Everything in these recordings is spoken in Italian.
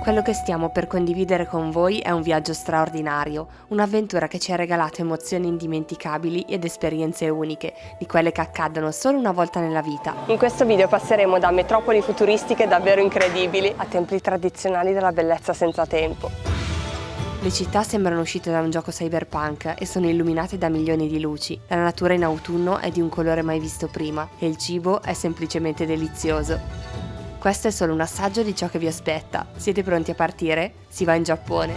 Quello che stiamo per condividere con voi è un viaggio straordinario, un'avventura che ci ha regalato emozioni indimenticabili ed esperienze uniche, di quelle che accadono solo una volta nella vita. In questo video passeremo da metropoli futuristiche davvero incredibili a templi tradizionali della bellezza senza tempo. Le città sembrano uscite da un gioco cyberpunk e sono illuminate da milioni di luci. La natura in autunno è di un colore mai visto prima e il cibo è semplicemente delizioso. Questo è solo un assaggio di ciò che vi aspetta. Siete pronti a partire? Si va in Giappone.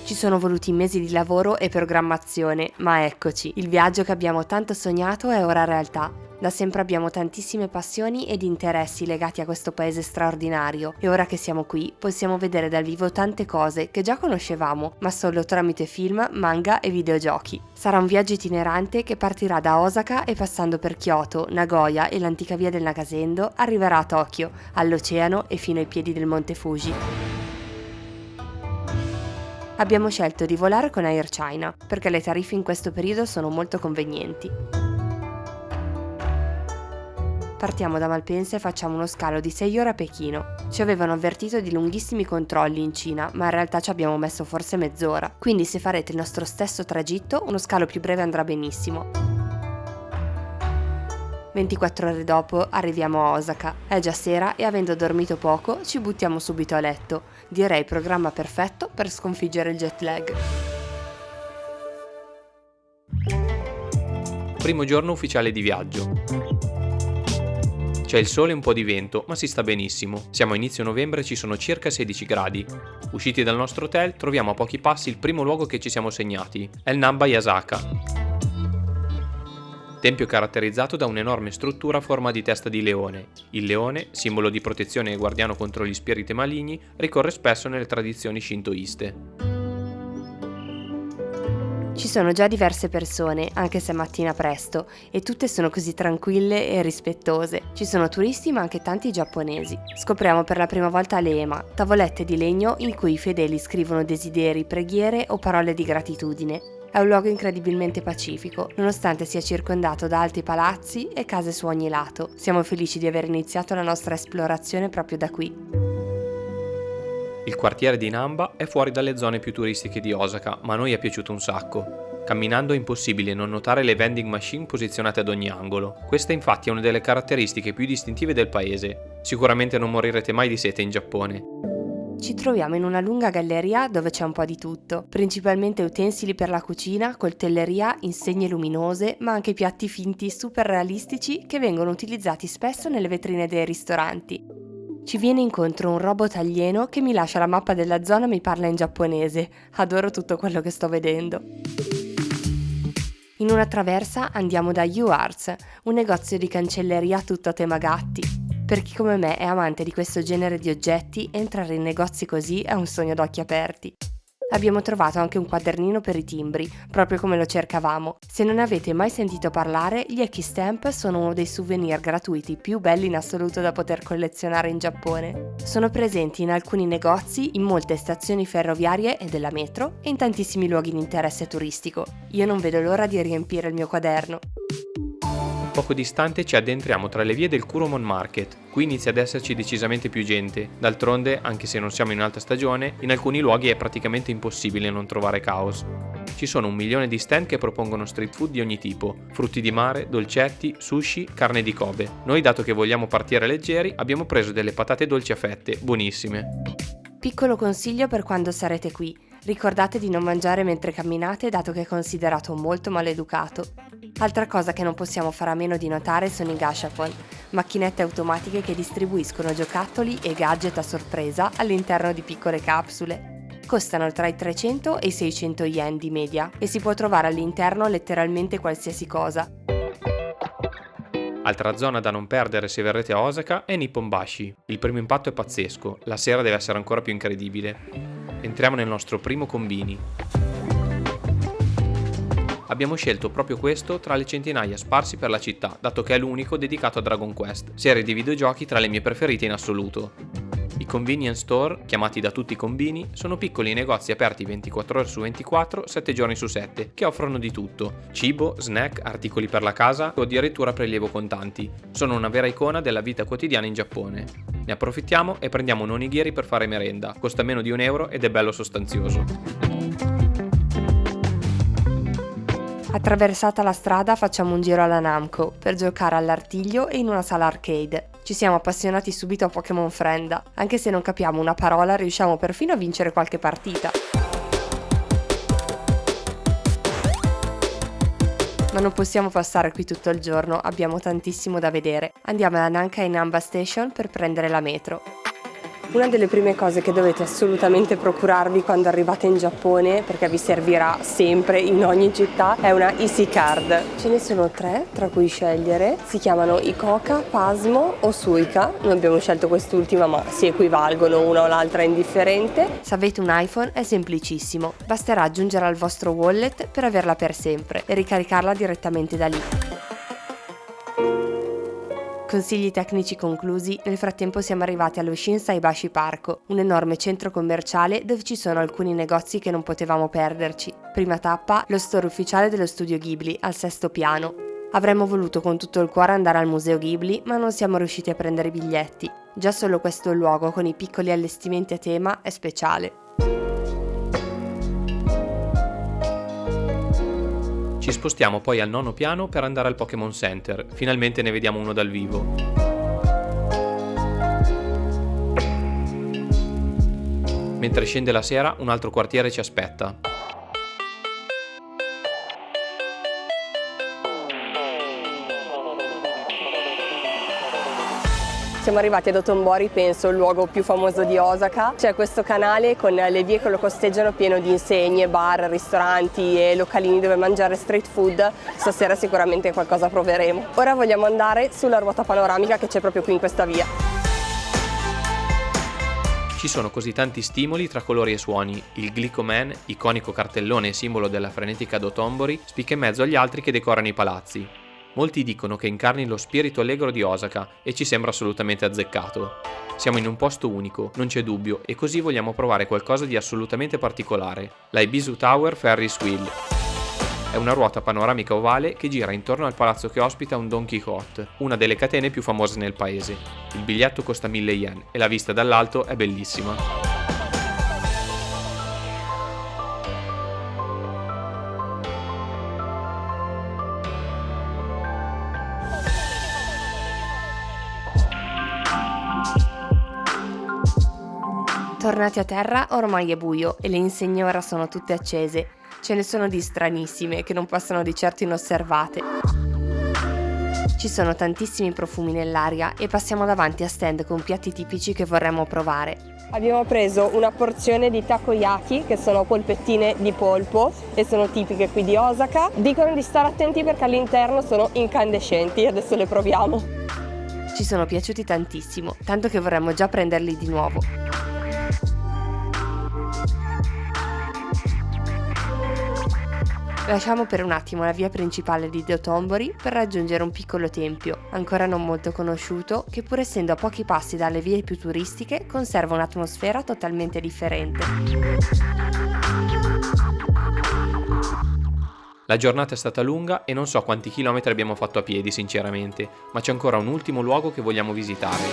Ci sono voluti mesi di lavoro e programmazione, ma eccoci. Il viaggio che abbiamo tanto sognato è ora realtà. Da sempre abbiamo tantissime passioni ed interessi legati a questo paese straordinario e ora che siamo qui possiamo vedere dal vivo tante cose che già conoscevamo, ma solo tramite film, manga e videogiochi. Sarà un viaggio itinerante che partirà da Osaka e passando per Kyoto, Nagoya e l'antica via del Nakasendo arriverà a Tokyo, all'oceano e fino ai piedi del Monte Fuji. Abbiamo scelto di volare con Air China perché le tariffe in questo periodo sono molto convenienti. Partiamo da Malpensa e facciamo uno scalo di 6 ore a Pechino. Ci avevano avvertito di lunghissimi controlli in Cina, ma in realtà ci abbiamo messo forse mezz'ora. Quindi se farete il nostro stesso tragitto, uno scalo più breve andrà benissimo. 24 ore dopo arriviamo a Osaka. È già sera e avendo dormito poco ci buttiamo subito a letto. Direi programma perfetto per sconfiggere il jet lag. Primo giorno ufficiale di viaggio. C'è il sole e un po' di vento, ma si sta benissimo. Siamo a inizio novembre e ci sono circa 16 gradi. Usciti dal nostro hotel, troviamo a pochi passi il primo luogo che ci siamo segnati. È il Namba Yasaka. Tempio caratterizzato da un'enorme struttura a forma di testa di leone. Il leone, simbolo di protezione e guardiano contro gli spiriti maligni, ricorre spesso nelle tradizioni shintoiste. Ci sono già diverse persone, anche se è mattina presto, e tutte sono così tranquille e rispettose. Ci sono turisti ma anche tanti giapponesi. Scopriamo per la prima volta le ema, tavolette di legno in cui i fedeli scrivono desideri, preghiere o parole di gratitudine. È un luogo incredibilmente pacifico, nonostante sia circondato da alti palazzi e case su ogni lato. Siamo felici di aver iniziato la nostra esplorazione proprio da qui. Il quartiere di Namba è fuori dalle zone più turistiche di Osaka, ma a noi è piaciuto un sacco. Camminando è impossibile non notare le vending machine posizionate ad ogni angolo. Questa infatti è una delle caratteristiche più distintive del paese. Sicuramente non morirete mai di sete in Giappone. Ci troviamo in una lunga galleria dove c'è un po' di tutto, principalmente utensili per la cucina, coltelleria, insegne luminose, ma anche piatti finti super realistici che vengono utilizzati spesso nelle vetrine dei ristoranti. Ci viene incontro un robot alieno che mi lascia la mappa della zona e mi parla in giapponese. Adoro tutto quello che sto vedendo. In una traversa andiamo da UArts, un negozio di cancelleria tutto a tema gatti. Per chi come me è amante di questo genere di oggetti, entrare in negozi così è un sogno d'occhi aperti. Abbiamo trovato anche un quadernino per i timbri, proprio come lo cercavamo. Se non avete mai sentito parlare, gli Echistamp sono uno dei souvenir gratuiti più belli in assoluto da poter collezionare in Giappone. Sono presenti in alcuni negozi, in molte stazioni ferroviarie e della metro e in tantissimi luoghi di interesse turistico. Io non vedo l'ora di riempire il mio quaderno. Poco distante ci addentriamo tra le vie del Kuromon Market. Qui inizia ad esserci decisamente più gente. D'altronde, anche se non siamo in alta stagione, in alcuni luoghi è praticamente impossibile non trovare caos. Ci sono 1 milione di stand che propongono street food di ogni tipo, frutti di mare, dolcetti, sushi, carne di Kobe. Noi, dato che vogliamo partire leggeri, abbiamo preso delle patate dolci a fette, buonissime. Piccolo consiglio per quando sarete qui: ricordate di non mangiare mentre camminate, dato che è considerato molto maleducato. Altra cosa che non possiamo fare a meno di notare sono i gashapon, macchinette automatiche che distribuiscono giocattoli e gadget a sorpresa all'interno di piccole capsule. Costano tra i 300 e i 600 yen di media e si può trovare all'interno letteralmente qualsiasi cosa. Altra zona da non perdere se verrete a Osaka è Nipponbashi. Il primo impatto è pazzesco, la sera deve essere ancora più incredibile. Entriamo nel nostro primo combini. Abbiamo scelto proprio questo tra le centinaia sparsi per la città, dato che è l'unico dedicato a Dragon Quest, serie di videogiochi tra le mie preferite in assoluto. I convenience store, chiamati da tutti combini, sono piccoli negozi aperti 24 ore su 24, 7 giorni su 7, che offrono di tutto: cibo, snack, articoli per la casa o addirittura prelievo contanti. Sono una vera icona della vita quotidiana in Giappone. Ne approfittiamo e prendiamo un onigiri per fare merenda, costa meno di €1 ed è bello sostanzioso. Attraversata la strada facciamo un giro alla Namco per giocare all'artiglio e in una sala arcade. Ci siamo appassionati subito a Pokémon Frenda, anche se non capiamo una parola riusciamo perfino a vincere qualche partita. Ma non possiamo passare qui tutto il giorno, abbiamo tantissimo da vedere. Andiamo alla Nankai Namba Station per prendere la metro. Una delle prime cose che dovete assolutamente procurarvi quando arrivate in Giappone, perché vi servirà sempre in ogni città, è una Easy Card. Ce ne sono 3 tra cui scegliere, si chiamano Ikoka, Pasmo o Suica. Noi abbiamo scelto quest'ultima, ma si equivalgono, una o l'altra è indifferente. Se avete un iPhone è semplicissimo, basterà aggiungerla al vostro wallet per averla per sempre e ricaricarla direttamente da lì. Consigli tecnici conclusi, nel frattempo siamo arrivati allo Shinsaibashi Parco, un enorme centro commerciale dove ci sono alcuni negozi che non potevamo perderci. Prima tappa, lo store ufficiale dello studio Ghibli, al 6° piano. Avremmo voluto con tutto il cuore andare al museo Ghibli, ma non siamo riusciti a prendere i biglietti. Già solo questo luogo con i piccoli allestimenti a tema è speciale. Ci spostiamo poi al 9° piano per andare al Pokémon Center, finalmente ne vediamo uno dal vivo. Mentre scende la sera, un altro quartiere ci aspetta. Siamo arrivati ad Otombori, penso il luogo più famoso di Osaka. C'è questo canale con le vie che lo costeggiano pieno di insegne, bar, ristoranti e localini dove mangiare street food. Stasera sicuramente qualcosa proveremo. Ora vogliamo andare sulla ruota panoramica che c'è proprio qui in questa via. Ci sono così tanti stimoli tra colori e suoni. Il Glicoman, iconico cartellone e simbolo della frenetica Dotonbori, spicca in mezzo agli altri che decorano i palazzi. Molti dicono che incarni lo spirito allegro di Osaka e ci sembra assolutamente azzeccato. Siamo in un posto unico, non c'è dubbio, e così vogliamo provare qualcosa di assolutamente particolare: la Ibisu Tower Ferris Wheel. È una ruota panoramica ovale che gira intorno al palazzo che ospita un Don Quixote, una delle catene più famose nel paese. Il biglietto costa 1000 yen e la vista dall'alto è bellissima. Tornati a terra, ormai è buio e le insegne ora sono tutte accese. Ce ne sono di stranissime che non passano di certo inosservate. Ci sono tantissimi profumi nell'aria e passiamo davanti a stand con piatti tipici che vorremmo provare. Abbiamo preso una porzione di takoyaki, che sono polpettine di polpo e sono tipiche qui di Osaka. Dicono di stare attenti perché all'interno sono incandescenti, adesso le proviamo. Ci sono piaciuti tantissimo, tanto che vorremmo già prenderli di nuovo. Lasciamo per un attimo la via principale di Dotonbori per raggiungere un piccolo tempio, ancora non molto conosciuto, che pur essendo a pochi passi dalle vie più turistiche, conserva un'atmosfera totalmente differente. La giornata è stata lunga e non so quanti chilometri abbiamo fatto a piedi, sinceramente, ma c'è ancora un ultimo luogo che vogliamo visitare.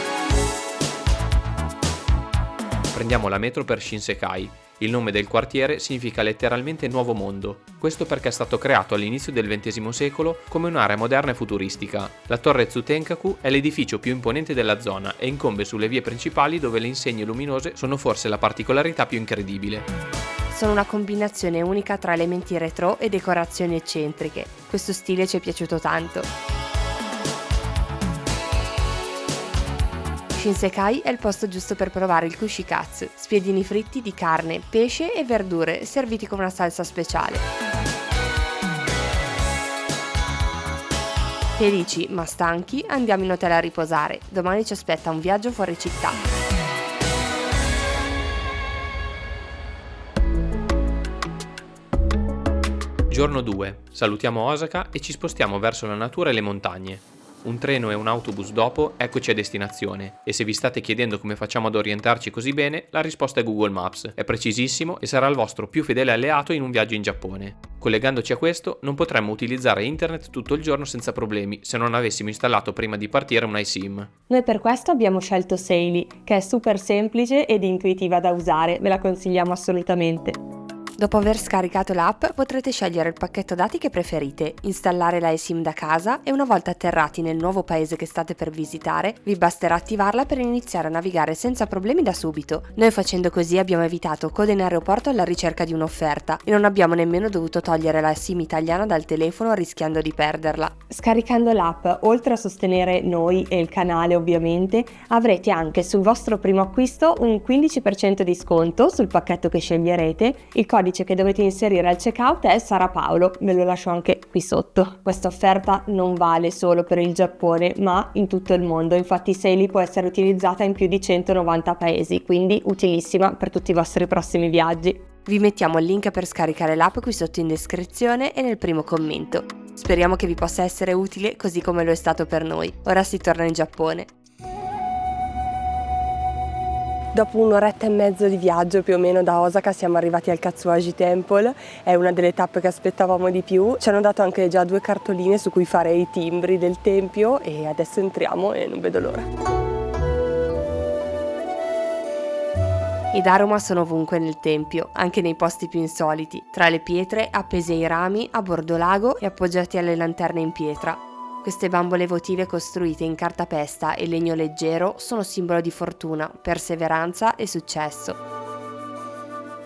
Prendiamo la metro per Shinsekai. Il nome del quartiere significa letteralmente nuovo mondo. Questo perché è stato creato all'inizio del XX secolo come un'area moderna e futuristica. La torre Tsutenkaku è l'edificio più imponente della zona e incombe sulle vie principali dove le insegne luminose sono forse la particolarità più incredibile. Sono una combinazione unica tra elementi retro e decorazioni eccentriche. Questo stile ci è piaciuto tanto. Shinsekai è il posto giusto per provare il kushikatsu, spiedini fritti di carne, pesce e verdure serviti con una salsa speciale. Felici ma stanchi andiamo in hotel a riposare, domani ci aspetta un viaggio fuori città. Giorno 2. Salutiamo Osaka e ci spostiamo verso la natura e le montagne. Un treno e un autobus dopo, eccoci a destinazione. E se vi state chiedendo come facciamo ad orientarci così bene, la risposta è Google Maps. È precisissimo e sarà il vostro più fedele alleato in un viaggio in Giappone. Collegandoci a questo, non potremmo utilizzare internet tutto il giorno senza problemi se non avessimo installato prima di partire un iSIM. Noi per questo abbiamo scelto Saily, che è super semplice ed intuitiva da usare, ve la consigliamo assolutamente. Dopo aver scaricato l'app potrete scegliere il pacchetto dati che preferite, installare la eSIM da casa e una volta atterrati nel nuovo paese che state per visitare, vi basterà attivarla per iniziare a navigare senza problemi da subito. Noi facendo così abbiamo evitato code in aeroporto alla ricerca di un'offerta e non abbiamo nemmeno dovuto togliere la SIM italiana dal telefono rischiando di perderla. Scaricando l'app, oltre a sostenere noi e il canale ovviamente, avrete anche sul vostro primo acquisto un 15% di sconto sul pacchetto che sceglierete. Il codice che dovete inserire al checkout è Sara Paolo, ve lo lascio anche qui sotto. Questa offerta non vale solo per il Giappone, ma in tutto il mondo. Infatti Saily può essere utilizzata in più di 190 paesi, quindi utilissima per tutti i vostri prossimi viaggi. Vi mettiamo il link per scaricare l'app qui sotto in descrizione e nel primo commento. Speriamo che vi possa essere utile così come lo è stato per noi. Ora si torna in Giappone. Dopo un'oretta e mezzo di viaggio più o meno da Osaka siamo arrivati al Katsuaji Temple, è una delle tappe che aspettavamo di più. Ci hanno dato anche già 2 cartoline su cui fare i timbri del tempio e adesso entriamo e non vedo l'ora. I Daruma sono ovunque nel tempio, anche nei posti più insoliti, tra le pietre, appese ai rami, a bordo lago e appoggiati alle lanterne in pietra. Queste bambole votive costruite in cartapesta e legno leggero sono simbolo di fortuna, perseveranza e successo.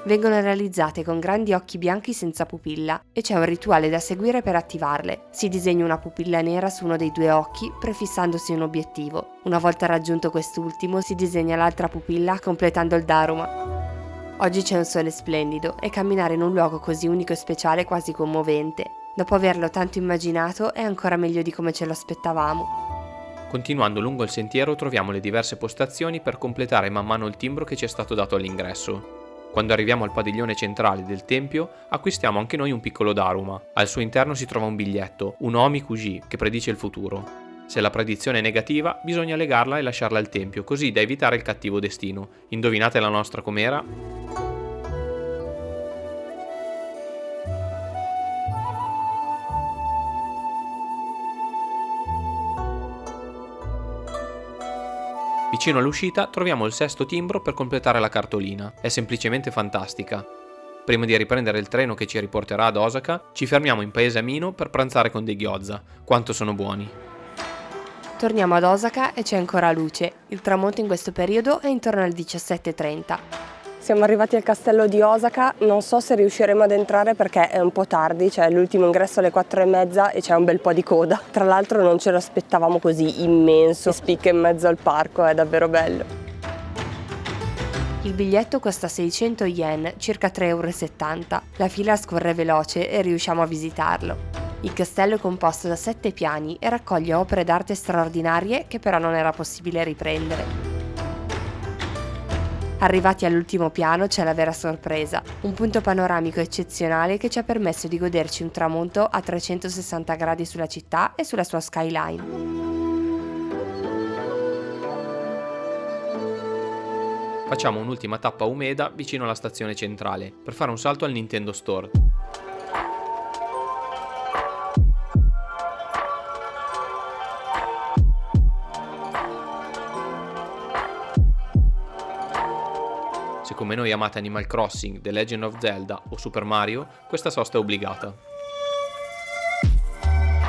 Vengono realizzate con grandi occhi bianchi senza pupilla e c'è un rituale da seguire per attivarle. Si disegna una pupilla nera su uno dei 2 occhi prefissandosi un obiettivo. Una volta raggiunto quest'ultimo si disegna l'altra pupilla completando il Daruma. Oggi c'è un sole splendido e camminare in un luogo così unico e speciale è quasi commovente. Dopo averlo tanto immaginato è ancora meglio di come ce lo aspettavamo. Continuando lungo il sentiero troviamo le diverse postazioni per completare man mano il timbro che ci è stato dato all'ingresso. Quando arriviamo al padiglione centrale del tempio acquistiamo anche noi un piccolo Daruma. Al suo interno si trova un biglietto, un Omikuji, che predice il futuro. Se la predizione è negativa bisogna legarla e lasciarla al tempio, così da evitare il cattivo destino. Indovinate la nostra com'era? Vicino all'uscita troviamo il 6° timbro per completare la cartolina. È semplicemente fantastica. Prima di riprendere il treno che ci riporterà ad Osaka, ci fermiamo in paese Amino per pranzare con dei gyoza. Quanto sono buoni! Torniamo ad Osaka e c'è ancora luce. Il tramonto in questo periodo è intorno alle 17:30. Siamo arrivati al castello di Osaka, non so se riusciremo ad entrare perché è un po' tardi, cioè l'ultimo ingresso alle 4:30 e c'è un bel po' di coda. Tra l'altro non ce lo aspettavamo così immenso, spicca in mezzo al parco, è davvero bello. Il biglietto costa 600 yen, circa 3,70 €. La fila scorre veloce e riusciamo a visitarlo. Il castello è composto da 7 piani e raccoglie opere d'arte straordinarie che però non era possibile riprendere. Arrivati all'ultimo piano c'è la vera sorpresa, un punto panoramico eccezionale che ci ha permesso di goderci un tramonto a 360 gradi sulla città e sulla sua skyline. Facciamo un'ultima tappa a Umeda vicino alla stazione centrale per fare un salto al Nintendo Store. Se come noi amate Animal Crossing, The Legend of Zelda o Super Mario, questa sosta è obbligata.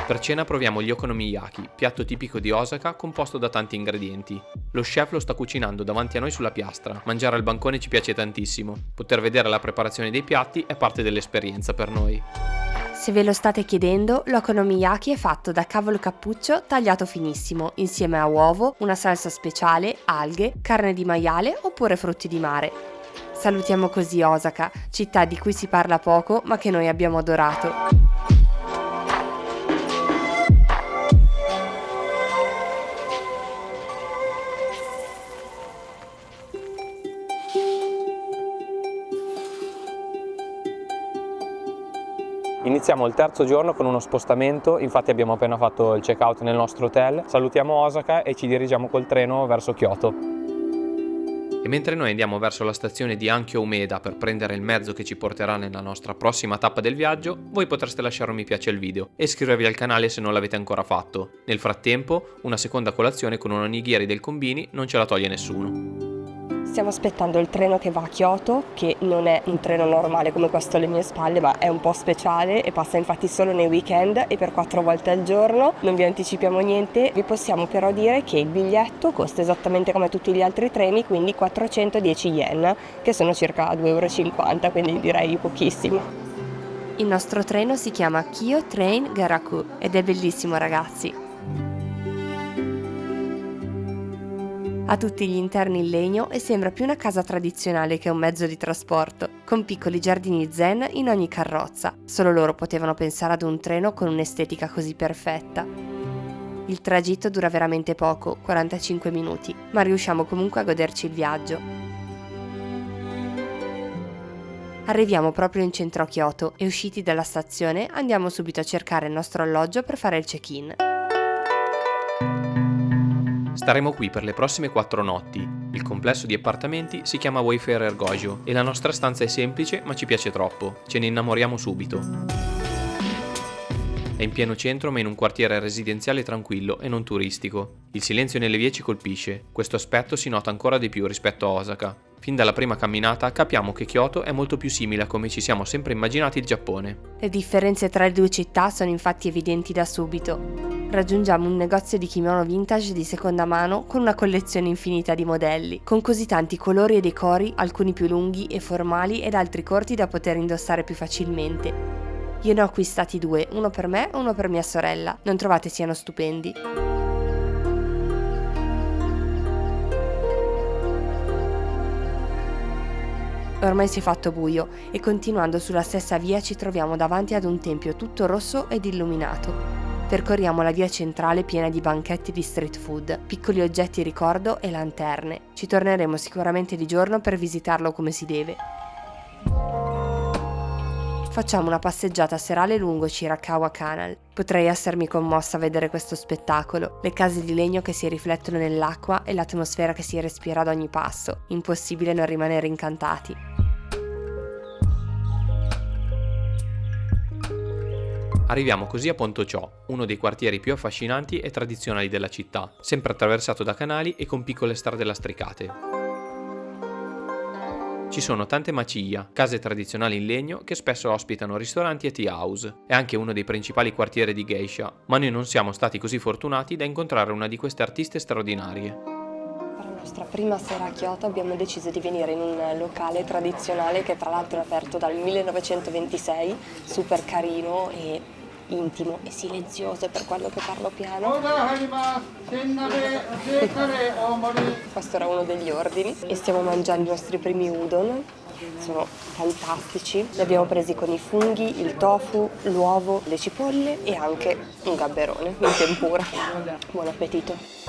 Per cena proviamo gli okonomiyaki, piatto tipico di Osaka composto da tanti ingredienti. Lo chef lo sta cucinando davanti a noi sulla piastra. Mangiare al bancone ci piace tantissimo. Poter vedere la preparazione dei piatti è parte dell'esperienza per noi. Se ve lo state chiedendo, l'okonomiyaki è fatto da cavolo cappuccio tagliato finissimo, insieme a uovo, una salsa speciale, alghe, carne di maiale oppure frutti di mare. Salutiamo così Osaka, città di cui si parla poco ma che noi abbiamo adorato. Iniziamo il terzo giorno con uno spostamento, infatti abbiamo appena fatto il check-out nel nostro hotel, salutiamo Osaka e ci dirigiamo col treno verso Kyoto. E mentre noi andiamo verso la stazione di Hankyo Umeda per prendere il mezzo che ci porterà nella nostra prossima tappa del viaggio, voi potreste lasciare un mi piace al video e iscrivervi al canale se non l'avete ancora fatto. Nel frattempo, una seconda colazione con un onigiri del Combini non ce la toglie nessuno. Stiamo aspettando il treno che va a Kyoto, che non è un treno normale come questo alle mie spalle, ma è un po' speciale e passa infatti solo nei weekend e per 4 volte al giorno. Non vi anticipiamo niente, vi possiamo però dire che il biglietto costa esattamente come tutti gli altri treni, quindi 410 yen, che sono circa 2,50 €, quindi direi pochissimo. Il nostro treno si chiama Kyo Train Garaku ed è bellissimo, ragazzi. Ha tutti gli interni in legno e sembra più una casa tradizionale che un mezzo di trasporto, con piccoli giardini zen in ogni carrozza. Solo loro potevano pensare ad un treno con un'estetica così perfetta. Il tragitto dura veramente poco, 45 minuti, ma riusciamo comunque a goderci il viaggio. Arriviamo proprio in centro a Kyoto e usciti dalla stazione andiamo subito a cercare il nostro alloggio per fare il check-in. Staremo qui per le prossime 4 notti. Il complesso di appartamenti si chiama Wayfarer Gojo e la nostra stanza è semplice ma ci piace troppo, ce ne innamoriamo subito. È in pieno centro ma in un quartiere residenziale tranquillo e non turistico. Il silenzio nelle vie ci colpisce, questo aspetto si nota ancora di più rispetto a Osaka. Fin dalla prima camminata capiamo che Kyoto è molto più simile a come ci siamo sempre immaginati il Giappone. Le differenze tra le due città sono infatti evidenti da subito. Raggiungiamo un negozio di kimono vintage di seconda mano con una collezione infinita di modelli, con così tanti colori e decori, alcuni più lunghi e formali ed altri corti da poter indossare più facilmente. Io ne ho acquistati 2, uno per me e uno per mia sorella. Non trovate siano stupendi? Ormai si è fatto buio e continuando sulla stessa via ci troviamo davanti ad un tempio tutto rosso ed illuminato. Percorriamo la via centrale piena di banchetti di street food, piccoli oggetti ricordo e lanterne. Ci torneremo sicuramente di giorno per visitarlo come si deve. Facciamo una passeggiata serale lungo Chirakawa Canal. Potrei essermi commossa a vedere questo spettacolo, le case di legno che si riflettono nell'acqua e l'atmosfera che si respira ad ogni passo. Impossibile non rimanere incantati. Arriviamo così a Ponto Cho, uno dei quartieri più affascinanti e tradizionali della città, sempre attraversato da canali e con piccole strade lastricate. Ci sono tante maciya, case tradizionali in legno che spesso ospitano ristoranti e tea house. È anche uno dei principali quartieri di geisha, ma noi non siamo stati così fortunati da incontrare una di queste artiste straordinarie. Per la nostra prima sera a Kyoto abbiamo deciso di venire in un locale tradizionale che tra l'altro è aperto dal 1926, super carino e intimo e silenzioso per quello che parlo piano. Questo era uno degli ordini e stiamo mangiando i nostri primi udon. Sono fantastici, li abbiamo presi con i funghi, il tofu, l'uovo, le cipolle e anche un gabberone in tempura. Buon appetito!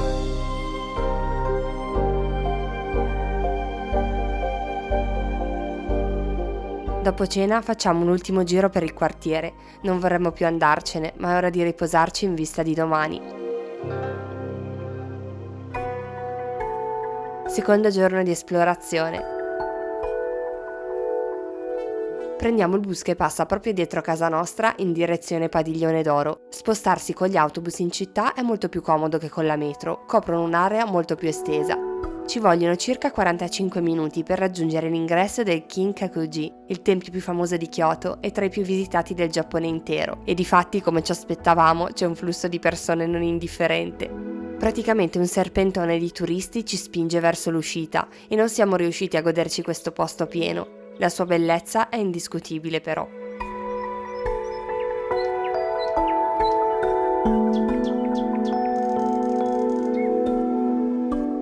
Dopo cena facciamo un ultimo giro per il quartiere, non vorremmo più andarcene, ma è ora di riposarci in vista di domani. Secondo giorno di esplorazione. Prendiamo il bus che passa proprio dietro casa nostra in direzione Padiglione d'Oro. Spostarsi con gli autobus in città è molto più comodo che con la metro, coprono un'area molto più estesa. Ci vogliono circa 45 minuti per raggiungere l'ingresso del Kinkakuji, il tempio più famoso di Kyoto e tra i più visitati del Giappone intero, e difatti, come ci aspettavamo, c'è un flusso di persone non indifferente. Praticamente un serpentone di turisti ci spinge verso l'uscita e non siamo riusciti a goderci questo posto pieno. La sua bellezza è indiscutibile però.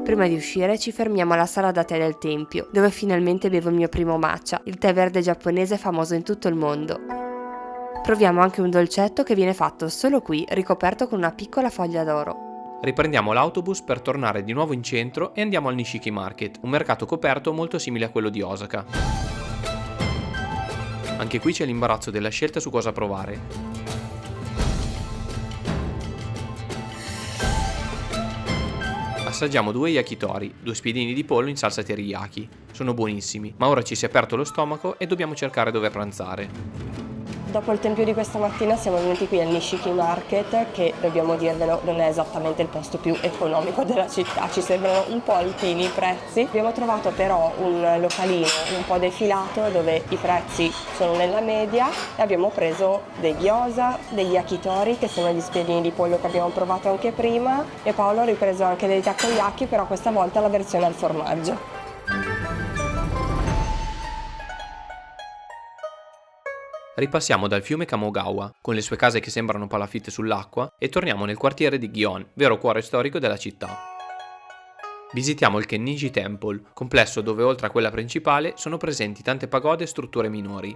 Prima di uscire ci fermiamo alla sala da tè del tempio, dove finalmente bevo il mio primo matcha, il tè verde giapponese famoso in tutto il mondo. Proviamo anche un dolcetto che viene fatto solo qui, ricoperto con una piccola foglia d'oro. Riprendiamo l'autobus per tornare di nuovo in centro e andiamo al Nishiki Market, un mercato coperto molto simile a quello di Osaka. Anche qui c'è l'imbarazzo della scelta su cosa provare. Assaggiamo 2 yakitori, 2 spiedini di pollo in salsa teriyaki. Sono buonissimi, ma ora ci si è aperto lo stomaco e dobbiamo cercare dove pranzare. Dopo il tempio di questa mattina siamo venuti qui al Nishiki Market, che dobbiamo dirvelo non è esattamente il posto più economico della città, ci sembrano un po' altini i prezzi. Abbiamo trovato però un localino un po' defilato dove i prezzi sono nella media e abbiamo preso dei gyoza, degli yakitori che sono gli spiedini di pollo che abbiamo provato anche prima, e Paolo ha ripreso anche dei takoyaki, però questa volta la versione al formaggio. Ripassiamo dal fiume Kamogawa, con le sue case che sembrano palafitte sull'acqua, e torniamo nel quartiere di Gion, vero cuore storico della città. Visitiamo il Kenniji Temple, complesso dove oltre a quella principale sono presenti tante pagode e strutture minori.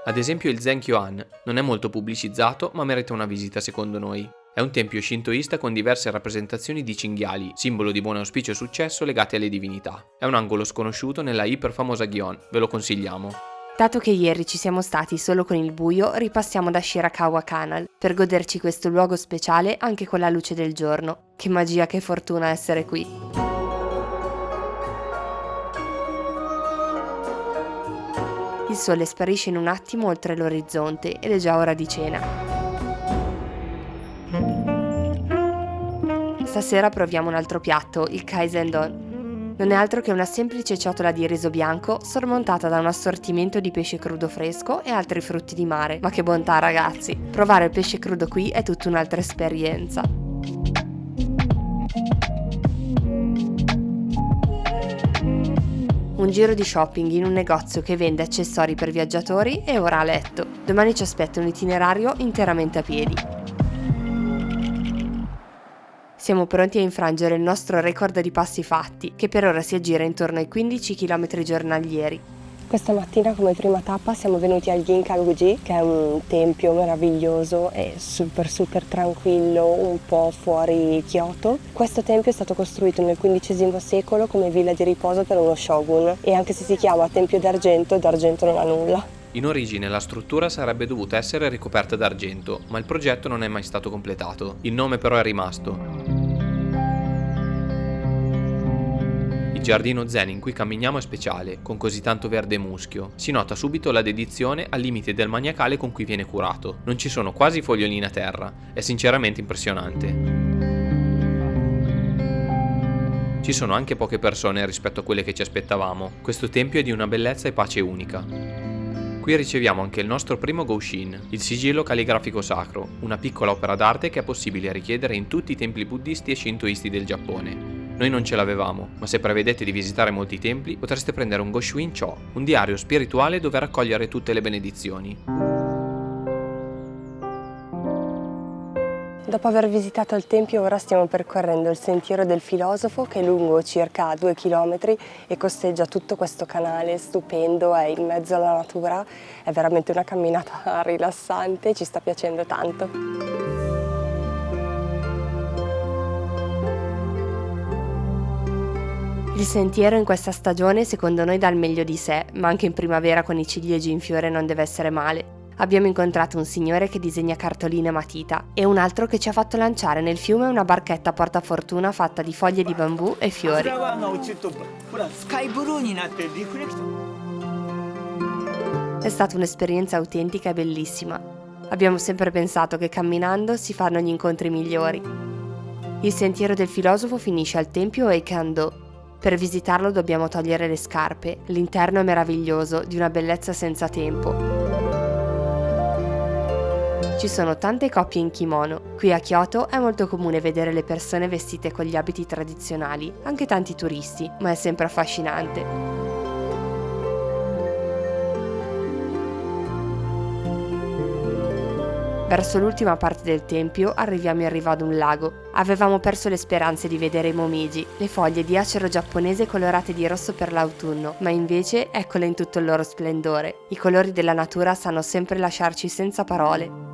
Ad esempio il Zenkyo-an non è molto pubblicizzato, ma merita una visita secondo noi. È un tempio shintoista con diverse rappresentazioni di cinghiali, simbolo di buon auspicio e successo legati alle divinità. È un angolo sconosciuto nella iperfamosa Gion, ve lo consigliamo. Dato che ieri ci siamo stati solo con il buio, ripassiamo da Shirakawa Canal per goderci questo luogo speciale anche con la luce del giorno. Che magia, che fortuna essere qui! Il sole sparisce in un attimo oltre l'orizzonte ed è già ora di cena. Stasera proviamo un altro piatto, il Kaisendon. Non è altro che una semplice ciotola di riso bianco sormontata da un assortimento di pesce crudo fresco e altri frutti di mare. Ma che bontà, ragazzi! Provare il pesce crudo qui è tutta un'altra esperienza. Un giro di shopping in un negozio che vende accessori per viaggiatori e ora a letto. Domani ci aspetta un itinerario interamente a piedi. Siamo pronti a infrangere il nostro record di passi fatti, che per ora si aggira intorno ai 15 km giornalieri. Questa mattina come prima tappa siamo venuti al Ginkakuji, che è un tempio meraviglioso e super tranquillo, un po' fuori Kyoto. Questo tempio è stato costruito nel XV secolo come villa di riposo per uno shogun, e anche se si chiama Tempio d'argento non ha nulla. In origine la struttura sarebbe dovuta essere ricoperta d'argento, ma il progetto non è mai stato completato. Il nome però è rimasto. Il giardino zen in cui camminiamo è speciale, con così tanto verde muschio. Si nota subito la dedizione al limite del maniacale con cui viene curato. Non ci sono quasi fogliolini a terra, è sinceramente impressionante. Ci sono anche poche persone rispetto a quelle che ci aspettavamo. Questo tempio è di una bellezza e pace unica. Qui riceviamo anche il nostro primo Goshin, il sigillo calligrafico sacro, una piccola opera d'arte che è possibile richiedere in tutti i templi buddisti e shintoisti del Giappone. Noi non ce l'avevamo, ma se prevedete di visitare molti templi potreste prendere un Goshuin Cho, un diario spirituale dove raccogliere tutte le benedizioni. Dopo aver visitato il tempio, ora stiamo percorrendo il sentiero del filosofo, che è lungo circa 2 km e costeggia tutto questo canale stupendo, è in mezzo alla natura, è veramente una camminata rilassante, ci sta piacendo tanto. Il sentiero in questa stagione secondo noi dà il meglio di sé, ma anche in primavera con i ciliegi in fiore non deve essere male. Abbiamo incontrato un signore che disegna cartoline a matita e un altro che ci ha fatto lanciare nel fiume una barchetta portafortuna fatta di foglie di bambù e fiori. È stata un'esperienza autentica e bellissima. Abbiamo sempre pensato che camminando si fanno gli incontri migliori. Il sentiero del filosofo finisce al tempio Eikando. Per visitarlo dobbiamo togliere le scarpe, l'interno è meraviglioso, di una bellezza senza tempo. Ci sono tante coppie in kimono. Qui a Kyoto è molto comune vedere le persone vestite con gli abiti tradizionali, anche tanti turisti, ma è sempre affascinante. Verso l'ultima parte del tempio arriviamo in riva ad un lago. Avevamo perso le speranze di vedere i momiji, le foglie di acero giapponese colorate di rosso per l'autunno, ma invece eccole in tutto il loro splendore. I colori della natura sanno sempre lasciarci senza parole.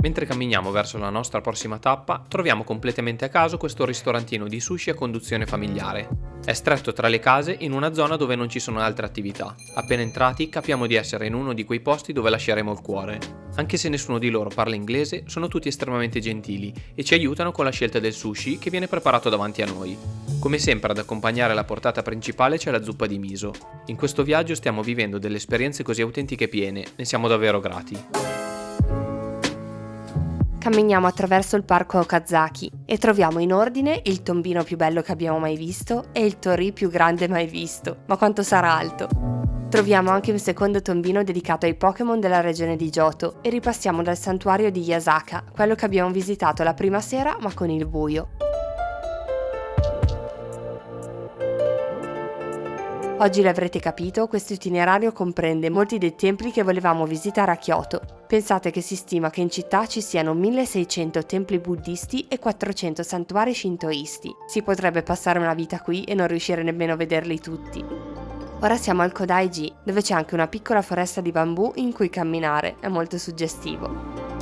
Mentre camminiamo verso la nostra prossima tappa, troviamo completamente a caso questo ristorantino di sushi a conduzione familiare. È stretto tra le case in una zona dove non ci sono altre attività. Appena entrati capiamo di essere in uno di quei posti dove lasceremo il cuore. Anche se nessuno di loro parla inglese, sono tutti estremamente gentili e ci aiutano con la scelta del sushi che viene preparato davanti a noi. Come sempre ad accompagnare la portata principale c'è la zuppa di miso. In questo viaggio stiamo vivendo delle esperienze così autentiche e piene, ne siamo davvero grati. Camminiamo attraverso il parco Okazaki e troviamo in ordine il tombino più bello che abbiamo mai visto e il torii più grande mai visto. Ma quanto sarà alto? Troviamo anche un secondo tombino dedicato ai Pokémon della regione di Johto e ripassiamo dal santuario di Yasaka, quello che abbiamo visitato la prima sera ma con il buio. Oggi l'avrete capito, questo itinerario comprende molti dei templi che volevamo visitare a Kyoto. Pensate che si stima che in città ci siano 1600 templi buddisti e 400 santuari shintoisti. Si potrebbe passare una vita qui e non riuscire nemmeno a vederli tutti. Ora siamo al Kodaiji, dove c'è anche una piccola foresta di bambù in cui camminare, è molto suggestivo.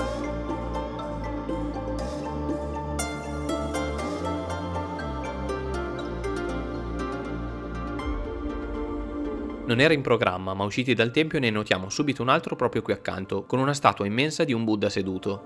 Non era in programma, ma usciti dal tempio ne notiamo subito un altro proprio qui accanto, con una statua immensa di un Buddha seduto.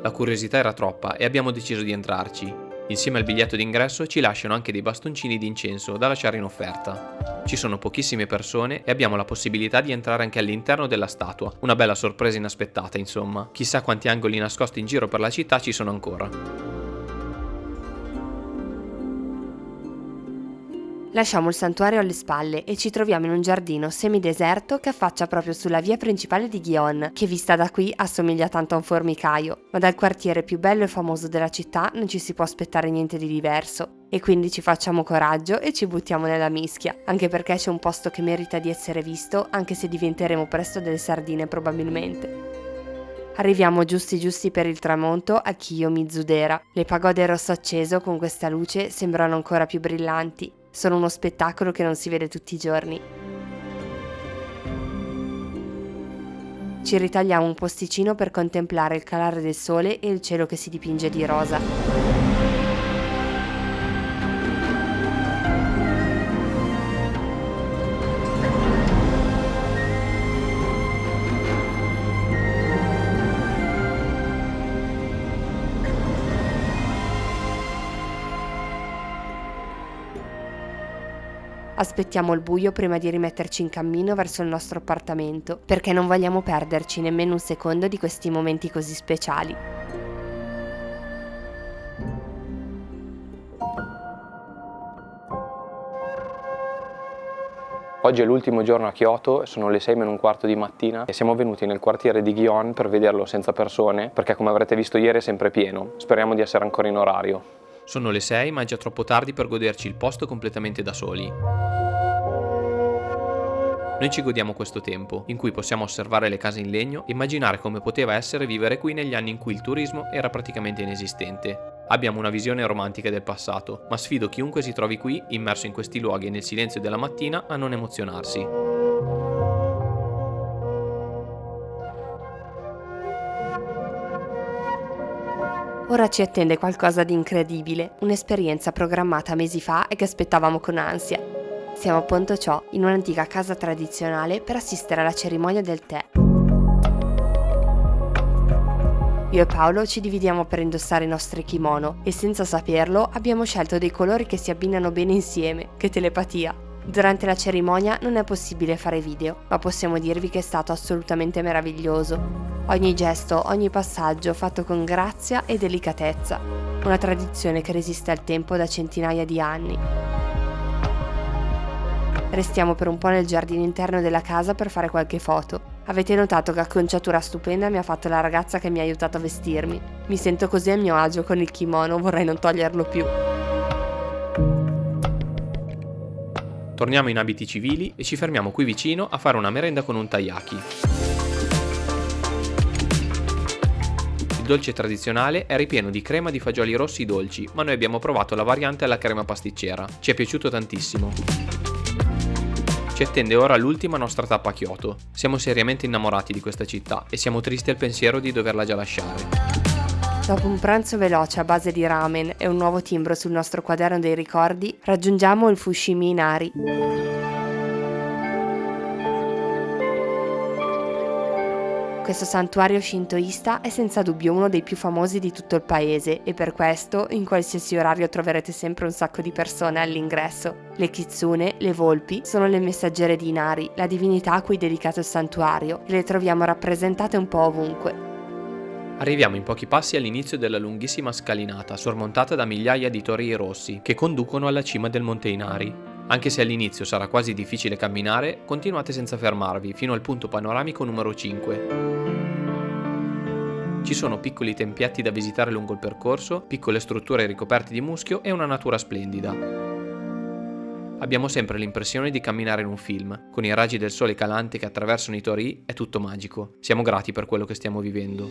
La curiosità era troppa e abbiamo deciso di entrarci. Insieme al biglietto d'ingresso ci lasciano anche dei bastoncini di incenso da lasciare in offerta. Ci sono pochissime persone e abbiamo la possibilità di entrare anche all'interno della statua, una bella sorpresa inaspettata insomma. Chissà quanti angoli nascosti in giro per la città ci sono ancora. Lasciamo il santuario alle spalle e ci troviamo in un giardino semideserto che affaccia proprio sulla via principale di Gion, che vista da qui assomiglia tanto a un formicaio, ma dal quartiere più bello e famoso della città non ci si può aspettare niente di diverso. E quindi ci facciamo coraggio e ci buttiamo nella mischia, anche perché c'è un posto che merita di essere visto, anche se diventeremo presto delle sardine probabilmente. Arriviamo giusti per il tramonto a Kiyomizu-dera. Le pagode rosso acceso con questa luce sembrano ancora più brillanti. Sono uno spettacolo che non si vede tutti i giorni. Ci ritagliamo un posticino per contemplare il calare del sole e il cielo che si dipinge di rosa. Aspettiamo il buio prima di rimetterci in cammino verso il nostro appartamento, perché non vogliamo perderci nemmeno un secondo di questi momenti così speciali. Oggi è l'ultimo giorno a Kyoto, sono le 6:15 di mattina e siamo venuti nel quartiere di Gion per vederlo senza persone, perché come avrete visto ieri è sempre pieno. Speriamo di essere ancora in orario. Sono le 6, ma è già troppo tardi per goderci il posto completamente da soli. Noi ci godiamo questo tempo, in cui possiamo osservare le case in legno e immaginare come poteva essere vivere qui negli anni in cui il turismo era praticamente inesistente. Abbiamo una visione romantica del passato, ma sfido chiunque si trovi qui, immerso in questi luoghi e nel silenzio della mattina, a non emozionarsi. Ora ci attende qualcosa di incredibile, un'esperienza programmata mesi fa e che aspettavamo con ansia. Siamo a Pontociò, in un'antica casa tradizionale, per assistere alla cerimonia del tè. Io e Paolo ci dividiamo per indossare i nostri kimono e senza saperlo abbiamo scelto dei colori che si abbinano bene insieme. Che telepatia! Durante la cerimonia non è possibile fare video, ma possiamo dirvi che è stato assolutamente meraviglioso. Ogni gesto, ogni passaggio fatto con grazia e delicatezza. Una tradizione che resiste al tempo da centinaia di anni. Restiamo per un po' nel giardino interno della casa per fare qualche foto. Avete notato che acconciatura stupenda mi ha fatto la ragazza che mi ha aiutato a vestirmi? Mi sento così a mio agio con il kimono, vorrei non toglierlo più. Torniamo in abiti civili e ci fermiamo qui vicino a fare una merenda con un taiyaki. Il dolce tradizionale è ripieno di crema di fagioli rossi dolci, ma noi abbiamo provato la variante alla crema pasticcera. Ci è piaciuto tantissimo. Ci attende ora l'ultima nostra tappa a Kyoto. Siamo seriamente innamorati di questa città e siamo tristi al pensiero di doverla già lasciare. Dopo un pranzo veloce a base di ramen e un nuovo timbro sul nostro quaderno dei ricordi, raggiungiamo il Fushimi Inari. Questo santuario shintoista è senza dubbio uno dei più famosi di tutto il paese e per questo in qualsiasi orario troverete sempre un sacco di persone all'ingresso. Le kitsune, le volpi, sono le messaggere di Inari, la divinità a cui è dedicato il santuario, e le troviamo rappresentate un po' ovunque. Arriviamo in pochi passi all'inizio della lunghissima scalinata, sormontata da migliaia di torii rossi che conducono alla cima del Monte Inari. Anche se all'inizio sarà quasi difficile camminare, continuate senza fermarvi fino al punto panoramico numero 5. Ci sono piccoli tempietti da visitare lungo il percorso, piccole strutture ricoperte di muschio e una natura splendida. Abbiamo sempre l'impressione di camminare in un film, con i raggi del sole calante che attraversano i torii, è tutto magico. Siamo grati per quello che stiamo vivendo.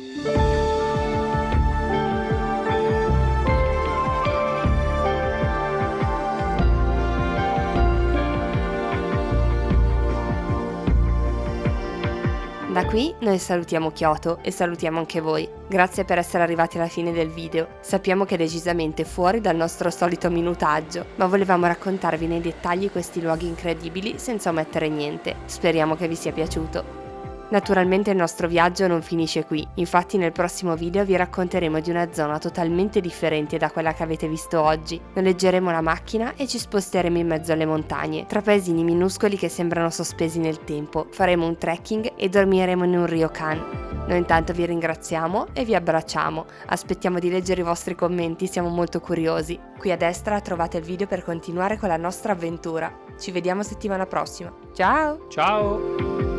Da qui noi salutiamo Kyoto e salutiamo anche voi. Grazie per essere arrivati alla fine del video. Sappiamo che è decisamente fuori dal nostro solito minutaggio, ma volevamo raccontarvi nei dettagli questi luoghi incredibili senza omettere niente. Speriamo che vi sia piaciuto. Naturalmente il nostro viaggio non finisce qui, infatti nel prossimo video vi racconteremo di una zona totalmente differente da quella che avete visto oggi. Noleggeremo la macchina e ci sposteremo in mezzo alle montagne, tra paesini minuscoli che sembrano sospesi nel tempo, faremo un trekking e dormiremo in un ryokan. Noi intanto vi ringraziamo e vi abbracciamo, aspettiamo di leggere i vostri commenti, siamo molto curiosi. Qui a destra trovate il video per continuare con la nostra avventura. Ci vediamo settimana prossima. Ciao! Ciao!